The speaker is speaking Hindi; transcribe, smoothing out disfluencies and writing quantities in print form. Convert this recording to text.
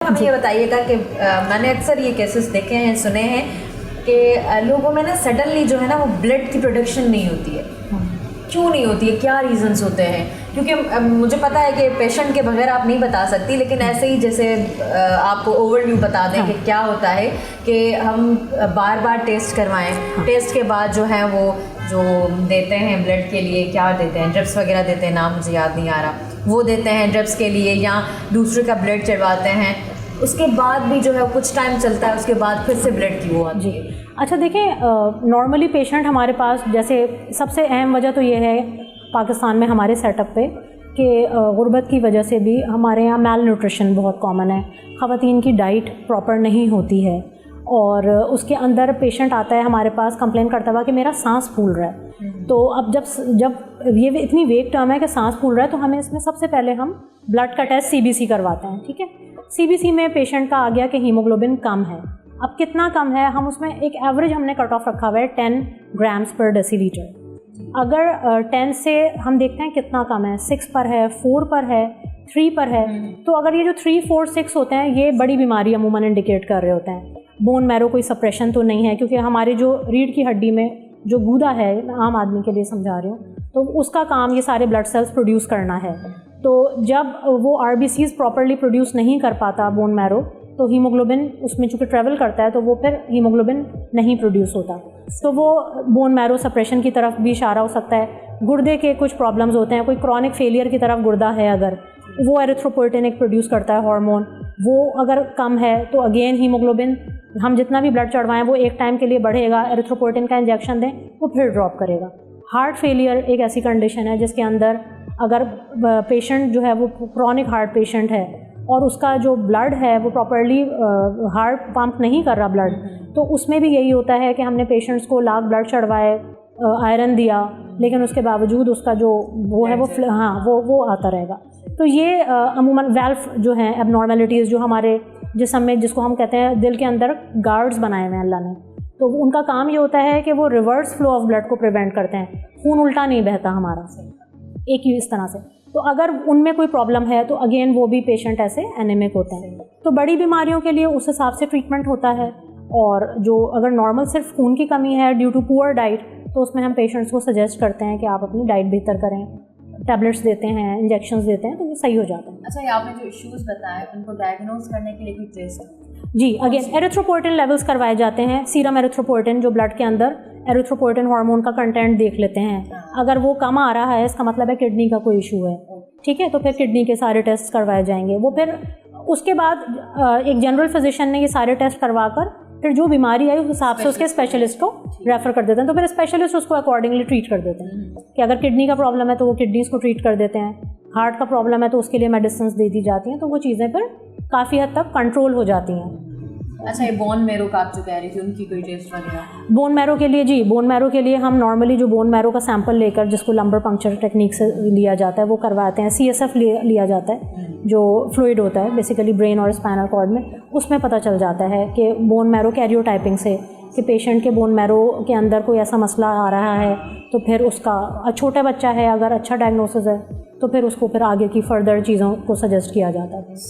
हमें ये बताइएगा कि मैंने अक्सर ये केसेस देखे हैं, सुने हैं कि लोगों में ना सडनली जो है ना वो ब्लड की प्रोडक्शन नहीं होती है। क्यों नहीं होती है, क्या रीजंस होते हैं? क्योंकि मुझे पता है कि पेशेंट के बगैर आप नहीं बता सकती, लेकिन ऐसे ही जैसे आपको ओवरव्यू बता दें कि क्या होता है कि हम बार बार टेस्ट करवाएं, टेस्ट के बाद जो है वो जो देते हैं ब्लड के लिए, क्या देते हैं, ड्रिप्स वगैरह देते हैं, नाम मुझे याद नहीं आ रहा, वो देते हैं ड्रिप्स के लिए, या दूसरे का ब्लड चढ़वाते हैं, उसके बाद भी जो है कुछ टाइम चलता है, उसके बाद फिर से ब्लड की वो आती है। अच्छा देखिए, नॉर्मली पेशेंट हमारे पास, जैसे सबसे अहम वजह तो ये है पाकिस्तान में हमारे सेटअप पे कि गुर्बत की वजह से भी हमारे यहाँ मैल न्यूट्रिशन बहुत कॉमन है। ख़वातीन की डाइट प्रॉपर नहीं होती है और उसके अंदर पेशेंट आता है हमारे पास कंप्लेन करता हुआ कि मेरा सांस फूल रहा है। तो अब जब ये इतनी वेग टर्म है कि सांस फूल रहा है, तो हमें इसमें सबसे पहले हम ब्लड का टेस्ट CBC करवाते हैं। ठीक है, CBC में पेशेंट का आ गया कि हीमोग्लोबिन कम है। अब कितना कम है, हम उसमें एक एवरेज हमने कट ऑफ रखा हुआ है 10 ग्राम्स पर डेसीलीटर। अगर 10 से हम देखते हैं कितना कम है, 6 पर है, 4 पर है, 3 पर है, तो अगर ये जो 3, 4, 6 होते हैं, ये बड़ी बीमारी अमूमन इंडिकेट कर रहे होते हैं। बोन मैरो कोई सप्रेशन तो नहीं है, क्योंकि हमारी जो रीढ़ की हड्डी में जो गूदा है, आम आदमी के लिए समझा रही हूँ, तो उसका काम ये सारे ब्लड सेल्स प्रोड्यूस करना है। तो जब वो RBCs प्रॉपरली प्रोड्यूस नहीं कर पाता बोन मैरो, तो हीमोग्लोबिन उसमें चूँकि ट्रेवल करता है, तो वो फिर हीमोग्लोबिन नहीं प्रोड्यूस होता, तो वो बोन मैरो सप्रेशन की तरफ भी इशारा हो सकता है। गुर्दे के कुछ प्रॉब्लम्स होते हैं, कोई क्रॉनिक फेलियर की तरफ गुर्दा है, अगर वो एरिथ्रोपोइटिन एक प्रोड्यूस करता है हार्मोन, वो अगर कम है तो अगेन हीमोग्लोबिन, हम जितना भी ब्लड चढ़वाएं वो एक टाइम के लिए बढ़ेगा, एरिथ्रोपोइटिन का इंजेक्शन दें वो फिर ड्रॉप करेगा। हार्ट फेलियर एक ऐसी कंडीशन है जिसके अंदर अगर पेशेंट जो है वो क्रॉनिक हार्ट पेशेंट है और उसका जो ब्लड है वो प्रॉपरली हार्ट पंप नहीं कर रहा ब्लड, तो उसमें भी यही होता है कि हमने पेशेंट्स को लाख ब्लड चढ़वाए, आयरन दिया, लेकिन उसके बावजूद उसका जो वो है वो आता रहेगा। तो ये अमूमन वाल्व जो हैं एबनॉर्मेलिटीज़ जो हमारे जिस्म में, जिसको हम कहते हैं दिल के अंदर गार्ड्स बनाए हुए हैं अल्लाह ने, तो उनका काम ये होता है कि वो रिवर्स फ्लो ऑफ ब्लड को प्रिवेंट करते हैं, खून उल्टा नहीं बहता हमारा एक ही इस तरह से। तो अगर उनमें कोई प्रॉब्लम है तो अगेन वो भी पेशेंट ऐसे एनीमिक होते हैं। तो बड़ी बीमारियों के लिए उस हिसाब से ट्रीटमेंट होता है, और जो अगर नॉर्मल सिर्फ खून की कमी है ड्यू टू पुअर डाइट, तो उसमें हम पेशेंट्स को सजेस्ट करते हैं कि आप अपनी डाइट बेहतर करें, टैबलेट्स देते हैं, इंजेक्शंस देते हैं, तो वो सही हो जाता है। अच्छा, ये आपने जो इश्यूज बताए उनको डायग्नोज करने के लिए कोई टेस्ट है? जी, अगेन एरिथ्रोपोइटिन लेवल्स करवाए जाते हैं, सीरम एरिथ्रोपोइटिन, जो ब्लड के अंदर एरिथ्रोपोइटिन हार्मोन का कंटेंट देख लेते हैं। अगर वो कम आ रहा है, इसका मतलब है किडनी का कोई इशू है। ठीक है, तो फिर किडनी के सारे टेस्ट करवाए जाएंगे। वो फिर उसके बाद एक जनरल फिजिशियन ने ये सारे टेस्ट करवाकर फिर जो बीमारी आई उस हिसाब से उसके स्पेशलिस्ट को रेफ़र कर देते हैं। तो फिर स्पेशलिस्ट उसको अकॉर्डिंगली ट्रीट कर देते हैं कि अगर किडनी का प्रॉब्लम है तो वो किडनीज़ को ट्रीट कर देते हैं, हार्ट का प्रॉब्लम है तो उसके लिए मेडिसिन दे दी जाती हैं, तो वो चीज़ें फिर काफ़ी हद तक कंट्रोल हो जाती हैं। अच्छा, ये बोन मैरो का आप जो कह रही थी, उनकी कोई टेस्ट वगैरह? बोन मैरो के लिए, जी, बोन मैरो के लिए हम नॉर्मली जो बोन मैरो का सैंपल लेकर, जिसको लंबर पंक्चर टेक्निक से लिया जाता है, वो करवाते हैं। CSF लिया जाता है, जो फ्लूइड होता है बेसिकली ब्रेन और स्पाइनल कॉर्ड में, उसमें पता चल जाता है कि बोन मैरो कैरियोटाइपिंग से कि पेशेंट के बोन मैरो के अंदर कोई ऐसा मसला आ रहा है, तो फिर उसका छोटा बच्चा है, अगर अच्छा डायग्नोसिस है तो फिर उसको फिर आगे की फर्दर चीज़ों को सजेस्ट किया जाता है।